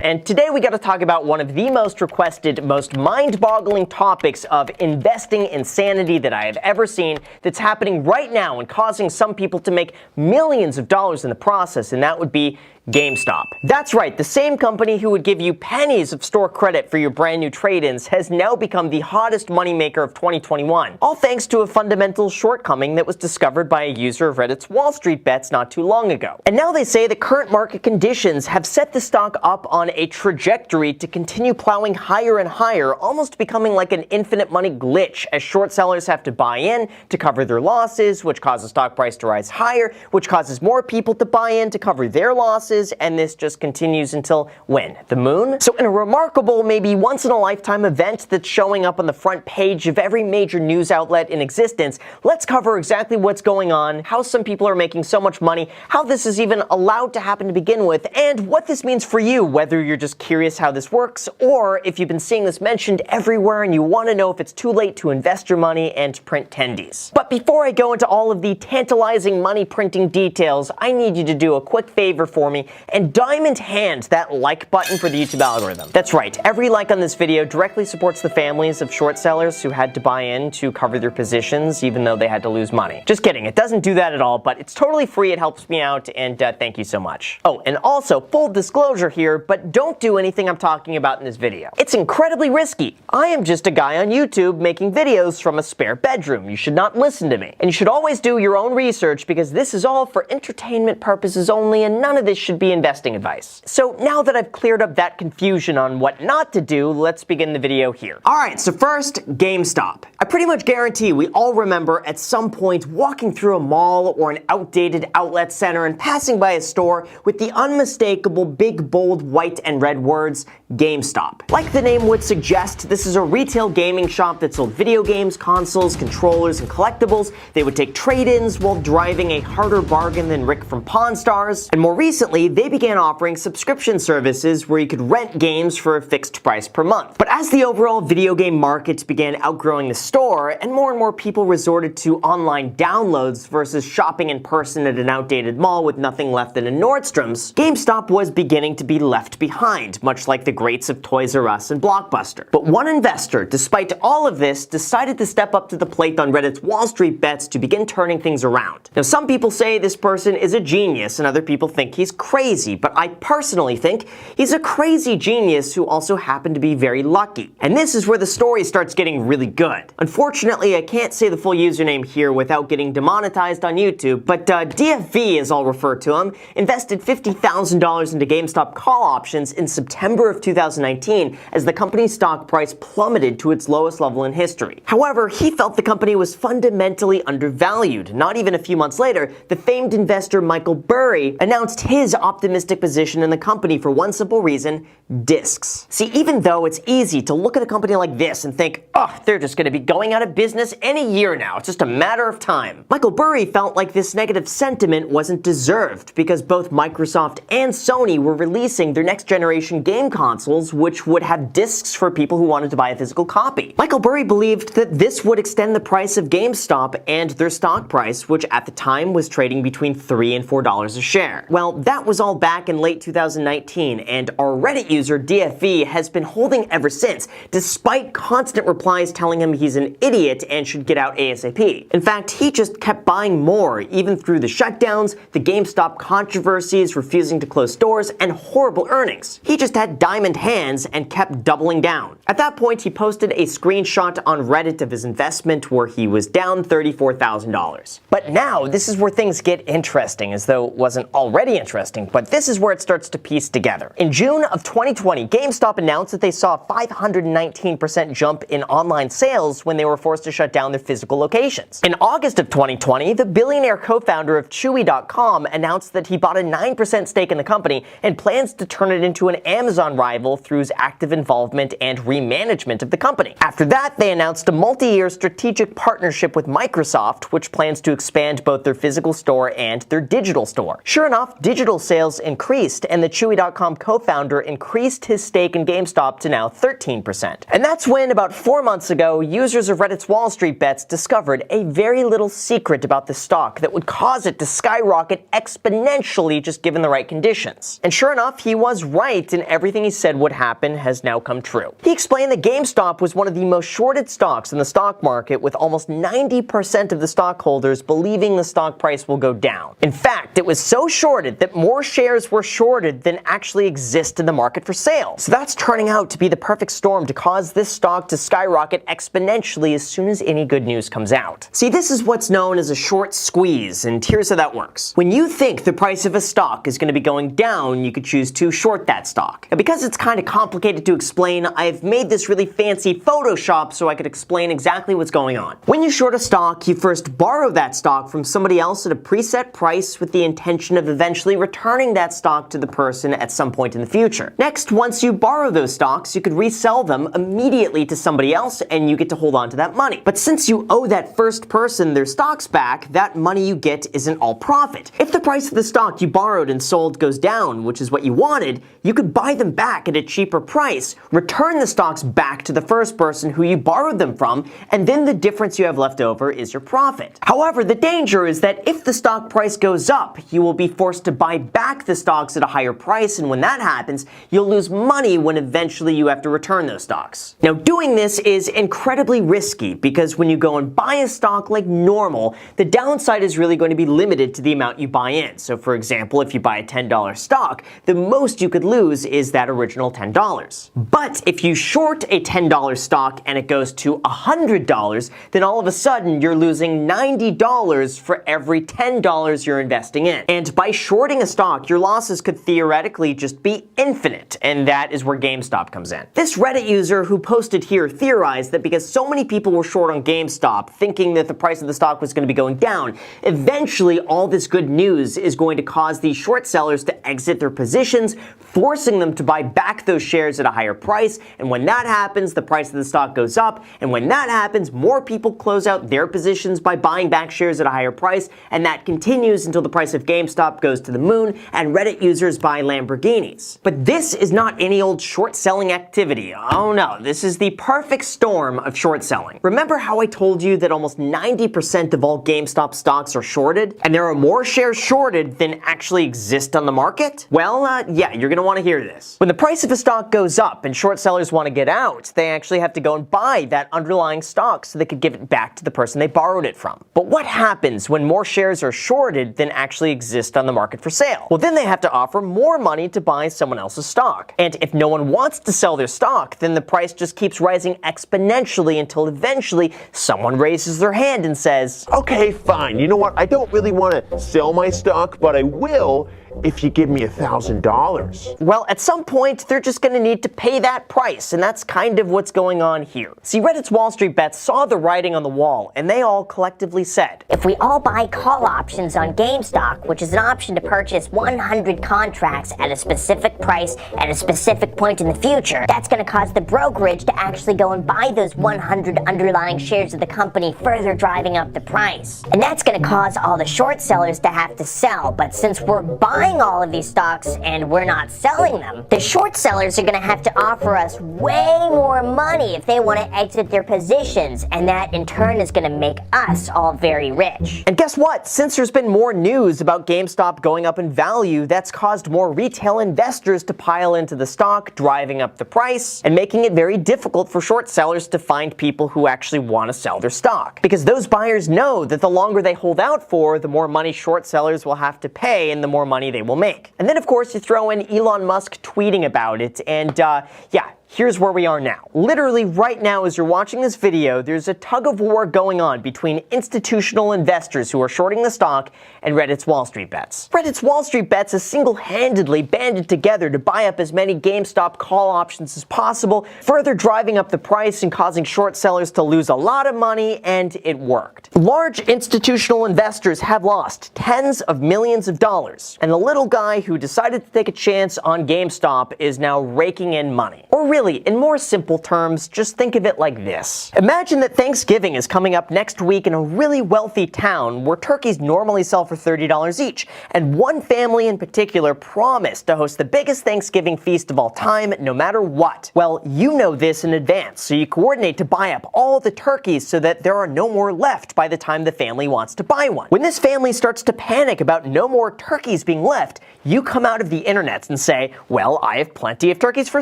and today we got to talk about one of the most requested, most mind-boggling topics of investing insanity that I have ever seen that's happening right now and causing some people to make millions of dollars in the process, and that would be GameStop. That's right, the same company who would give you pennies of store credit for your brand new trade-ins has now become the hottest moneymaker of 2021, all thanks to a fundamental shortcoming that was discovered by a user of Reddit's Wall Street Bets not too long ago. And now they say the current market conditions have set the stock up on a trajectory to continue plowing higher and higher, almost becoming like an infinite money glitch, as short sellers have to buy in to cover their losses, which causes the stock price to rise higher, which causes more people to buy in to cover their losses, and this just continues until when? The moon? So in a remarkable, maybe once-in-a-lifetime event that's showing up on the front page of every major news outlet in existence, let's cover exactly what's going on, how some people are making so much money, how this is even allowed to happen to begin with, and what this means for you, whether you're just curious how this works, or if you've been seeing this mentioned everywhere and you want to know if it's too late to invest your money and print tendies. But before I go into all of the tantalizing money printing details, I need you to do a quick favor for me and diamond hand that like button for the YouTube algorithm. That's right, every like on this video directly supports the families of short sellers who had to buy in to cover their positions even though they had to lose money. Just kidding, it doesn't do that at all, but it's totally free, it helps me out, and thank you so much. Oh, and also, full disclosure here, but don't do anything I'm talking about in this video. It's incredibly risky. I am just a guy on YouTube making videos from a spare bedroom. You should not listen to me. And you should always do your own research because this is all for entertainment purposes only and none of this should be investing advice. So now that I've cleared up that confusion on what not to do, let's begin the video here. Alright, so first, GameStop. I pretty much guarantee we all remember at some point walking through a mall or an outdated outlet center and passing by a store with the unmistakable big bold white and red words, GameStop. Like the name would suggest, this is a retail gaming shop that sold video games, consoles, controllers, and collectibles. They would take trade-ins while driving a harder bargain than Rick from Pawn Stars, and more recently, they began offering subscription services where you could rent games for a fixed price per month. But as the overall video game market began outgrowing the store, and more people resorted to online downloads versus shopping in person at an outdated mall with nothing left than a Nordstrom's, GameStop was beginning to be left behind, much like the greats of Toys R Us and Blockbuster. But one investor, despite all of this, decided to step up to the plate on Reddit's Wall Street Bets to begin turning things around. Now, some people say this person is a genius, and other people think he's crazy, but I personally think he's a crazy genius who also happened to be very lucky. And this is where the story starts getting really good. Unfortunately, I can't say the full username here without getting demonetized on YouTube, but DFV, as I'll refer to him, invested $50,000 into GameStop call options in September of 2019 as the company's stock price plummeted to its lowest level in history. However, he felt the company was fundamentally undervalued. Not even a few months later, the famed investor Michael Burry announced his optimistic position in the company for one simple reason: discs. See, even though it's easy to look at a company like this and think, oh, they're just going to be going out of business any year now, it's just a matter of time, Michael Burry felt like this negative sentiment wasn't deserved because both Microsoft and Sony were releasing their next generation game consoles which would have discs for people who wanted to buy a physical copy. Michael Burry believed that this would extend the price of GameStop and their stock price, which at the time was trading between $3 and $4 a share. Well, that was all back in late 2019, and our Reddit user DFV has been holding ever since, despite constant replies telling him he's an idiot and should get out ASAP. In fact, he just kept buying more, even through the shutdowns, the GameStop controversies, refusing to close stores, and horrible earnings. He just had diamond hands and kept doubling down. At that point, he posted a screenshot on Reddit of his investment where he was down $34,000. But now, this is where things get interesting, as though it wasn't already interesting, but this is where it starts to piece together. In June of 2020, GameStop announced that they saw a 519% jump in online sales when they were forced to shut down their physical locations. In August of 2020, the billionaire co-founder of Chewy.com announced that he bought a 9% stake in the company and plans to turn it into an Amazon rival survival through his active involvement and remanagement of the company. After that, they announced a multi-year strategic partnership with Microsoft, which plans to expand both their physical store and their digital store. Sure enough, digital sales increased, and the Chewy.com co-founder increased his stake in GameStop to now 13%. And that's when, about 4 months ago, users of Reddit's Wall Street Bets discovered a very little secret about the stock that would cause it to skyrocket exponentially just given the right conditions. And sure enough, he was right, and everything he said would happen has now come true. He explained that GameStop was one of the most shorted stocks in the stock market, with almost 90% of the stockholders believing the stock price will go down. In fact, it was so shorted that more shares were shorted than actually exist in the market for sale. So that's turning out to be the perfect storm to cause this stock to skyrocket exponentially as soon as any good news comes out. See, this is what's known as a short squeeze, and here's how that works. When you think the price of a stock is going to be going down, you could choose to short that stock. And because it's kind of complicated to explain, I've made this really fancy Photoshop so I could explain exactly what's going on. When you short a stock, you first borrow that stock from somebody else at a preset price with the intention of eventually returning that stock to the person at some point in the future. Next, once you borrow those stocks, you could resell them immediately to somebody else and you get to hold on to that money. But since you owe that first person their stocks back, that money you get isn't all profit. If the price of the stock you borrowed and sold goes down, which is what you wanted, you could buy them back at a cheaper price, return the stocks back to the first person who you borrowed them from, and then the difference you have left over is your profit. However, the danger is that if the stock price goes up, you will be forced to buy back the stocks at a higher price, and when that happens, you'll lose money when eventually you have to return those stocks. Now, doing this is incredibly risky because when you go and buy a stock like normal, the downside is really going to be limited to the amount you buy in. So for example, if you buy a $10 stock, the most you could lose is that original $10. But if you short a $10 stock and it goes to $100, then all of a sudden you're losing $90 for every $10 you're investing in. And by shorting a stock, your losses could theoretically just be infinite, and that is where GameStop comes in. This Reddit user who posted here theorized that because so many people were short on GameStop, thinking that the price of the stock was going to be going down, eventually all this good news is going to cause these short sellers to exit their positions, forcing them to buy back those shares at a higher price, and when that happens, the price of the stock goes up, and when that happens, more people close out their positions by buying back shares at a higher price, and that continues until the price of GameStop goes to the moon and Reddit users buy Lamborghinis. But this is not any old short selling activity. Oh no, this is the perfect storm of short selling. Remember how I told you that almost 90% of all GameStop stocks are shorted, and there are more shares shorted than actually exist on the market? Well, yeah, you're gonna want to hear this. When the price of a stock goes up and short sellers want to get out, they actually have to go and buy that underlying stock so they could give it back to the person they borrowed it from. But what happens when more shares are shorted than actually exist on the market for sale? Well, then they have to offer more money to buy someone else's stock. And if no one wants to sell their stock, then the price just keeps rising exponentially until eventually someone raises their hand and says, "Okay, fine. You know what? I don't really want to sell my stock, but I will if you give me $1,000. Well, at some point, they're just going to need to pay that price, and that's kind of what's going on here. See, Reddit's Wall Street Bets saw the writing on the wall, and they all collectively said, if we all buy call options on GameStop, which is an option to purchase 100 contracts at a specific price at a specific point in the future, that's going to cause the brokerage to actually go and buy those 100 underlying shares of the company, further driving up the price. And that's going to cause all the short sellers to have to sell, but since we're buying all of these stocks and we're not selling them, the short sellers are going to have to offer us way more money if they want to exit their positions, and that in turn is going to make us all very rich. And guess what? Since there's been more news about GameStop going up in value, that's caused more retail investors to pile into the stock, driving up the price and making it very difficult for short sellers to find people who actually want to sell their stock. Because those buyers know that the longer they hold out for, the more money short sellers will have to pay and the more money they will make. And then of course you throw in Elon Musk tweeting about it, and yeah, here's where we are now. Literally right now as you're watching this video, there's a tug of war going on between institutional investors who are shorting the stock and Reddit's Wall Street Bets. Reddit's Wall Street Bets has single-handedly banded together to buy up as many GameStop call options as possible, further driving up the price and causing short sellers to lose a lot of money, and it worked. Large institutional investors have lost tens of millions of dollars, and the little guy who decided to take a chance on GameStop is now raking in money. Or really, in more simple terms, just think of it like this. Imagine that Thanksgiving is coming up next week in a really wealthy town where turkeys normally sell for $30 each, and one family in particular promised to host the biggest Thanksgiving feast of all time no matter what. Well, you know this in advance, so you coordinate to buy up all the turkeys so that there are no more left by the time the family wants to buy one. When this family starts to panic about no more turkeys being left, you come out of the internet and say, well, I have plenty of turkeys for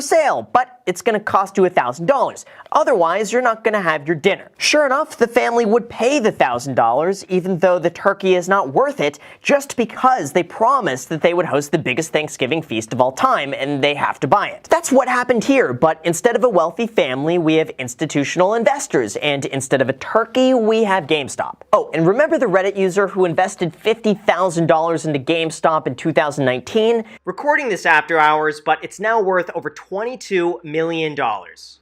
sale, but it's going to cost you $1,000. Otherwise, you're not going to have your dinner. Sure enough, the family would pay the $1,000, even though the turkey is not worth it, just because they promised that they would host the biggest Thanksgiving feast of all time, and they have to buy it. That's what happened here, but instead of a wealthy family, we have institutional investors, and instead of a turkey, we have GameStop. Oh, and remember the Reddit user who invested $50,000 into GameStop in 2019? Recording this after hours, but it's now worth over $22 million.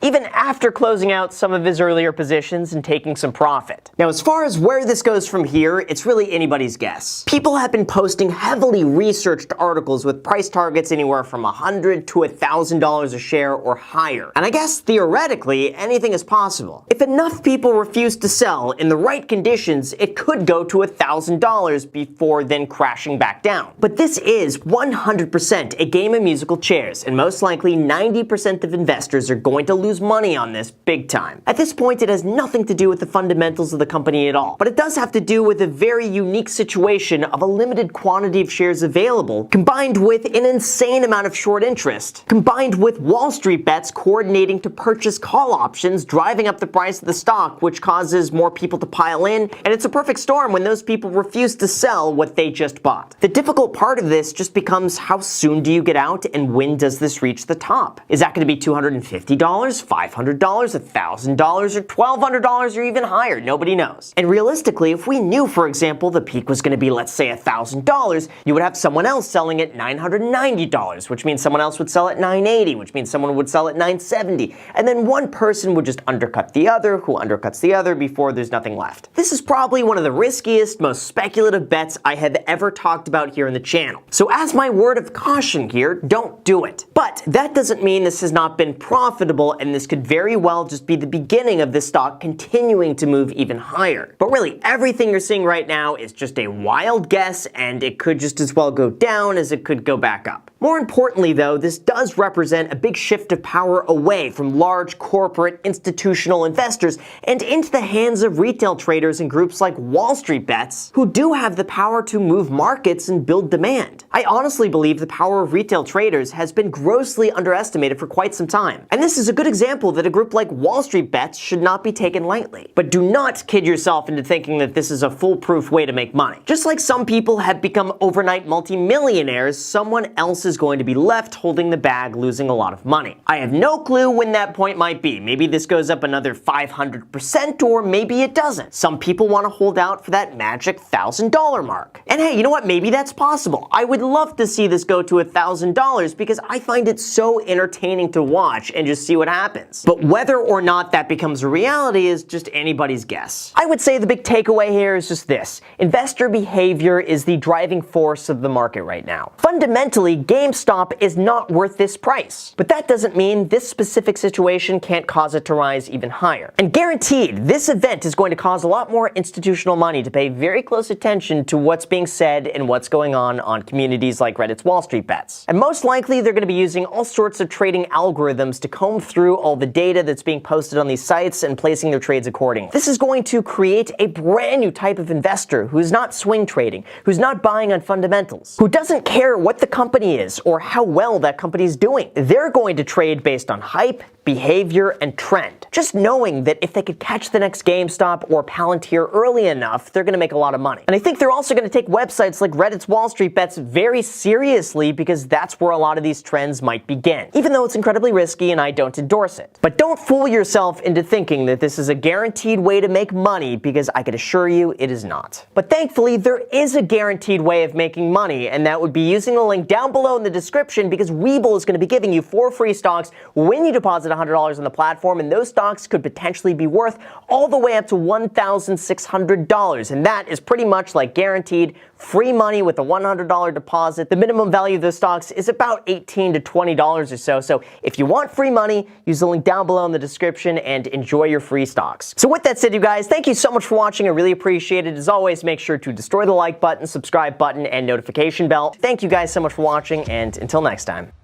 Even after closing out some of his earlier positions and taking some profit. Now, as far as where this goes from here, it's really anybody's guess. People have been posting heavily researched articles with price targets anywhere from $100 to $1,000 a share or higher. And I guess theoretically, anything is possible. If enough people refuse to sell in the right conditions, it could go to $1,000 before then crashing back down. But this is 100% a game of musical chairs, and most likely 90% of investors are going to lose money on this big time. At this point, it has nothing to do with the fundamentals of the company at all, but it does have to do with a very unique situation of a limited quantity of shares available, combined with an insane amount of short interest, combined with Wall Street Bets coordinating to purchase call options, driving up the price of the stock, which causes more people to pile in, and it's a perfect storm when those people refuse to sell what they just bought. The difficult part of this just becomes how soon do you get out and when does this reach the top? Is that going to be $250, $500, $1,000, or $1,200, or even higher? Nobody knows. And realistically, if we knew, for example, the peak was going to be, let's say, $1,000, you would have someone else selling at $990, which means someone else would sell at $980, which means someone would sell at $970, and then one person would just undercut the other, who undercuts the other before there's nothing left. This is probably one of the riskiest, most speculative bets I have ever talked about here in the channel. So as my word of caution here, don't do it. But that doesn't mean this has not been profitable, and this could very well just be the beginning of this stock continuing to move even higher. But really, everything you're seeing right now is just a wild guess, and it could just as well go down as it could go back up. More importantly, though, this does represent a big shift of power away from large corporate institutional investors and into the hands of retail traders and groups like Wall Street Bets, who do have the power to move markets and build demand. I honestly believe the power of retail traders has been grossly underestimated for quite some time. And this is a good example that a group like Wall Street Bets should not be taken lightly. But do not kid yourself into thinking that this is a foolproof way to make money. Just like some people have become overnight multimillionaires, someone else is going to be left holding the bag, losing a lot of money. I have no clue when that point might be. Maybe this goes up another 500%, or maybe it doesn't. Some people want to hold out for that magic $1,000 mark. And hey, you know what? Maybe that's possible. I would love to see this go to $1,000 because I find it so entertaining to watch and just see what happens. But whether or not that becomes a reality is just anybody's guess. I would say the big takeaway here is just this. Investor behavior is the driving force of the market right now. Fundamentally, GameStop is not worth this price. But that doesn't mean this specific situation can't cause it to rise even higher. And guaranteed, this event is going to cause a lot more institutional money to pay very close attention to what's being said and what's going on communities like Reddit's Wall Street Bets. And most likely, they're going to be using all sorts of trading algorithms to comb through all the data that's being posted on these sites and placing their trades accordingly. This is going to create a brand new type of investor who's not swing trading, who's not buying on fundamentals, who doesn't care what the company is or how well that company's doing. They're going to trade based on hype, behavior, and trend. Just knowing that if they could catch the next GameStop or Palantir early enough, they're going to make a lot of money. And I think they're also going to take websites like Reddit's Wall Street Bets very seriously because that's where a lot of these trends might begin, even though it's incredibly risky and I don't endorse it. But don't fool yourself into thinking that this is a guaranteed way to make money, because I can assure you it is not. But thankfully, there is a guaranteed way of making money, and that would be using the link down below in the description, because Webull is going to be giving you 4 free stocks when you deposit $100 on the platform, and those stocks could potentially be worth all the way up to $1,600, and that is pretty much like guaranteed free money with a $100 deposit. The minimum value of those stocks is about $18 to $20 or so. So if you want free money, use the link down below in the description and enjoy your free stocks. So with that said, you guys, thank you so much for watching. I really appreciate it. As always, make sure to destroy the like button, subscribe button, and notification bell. Thank you guys so much for watching, and until next time.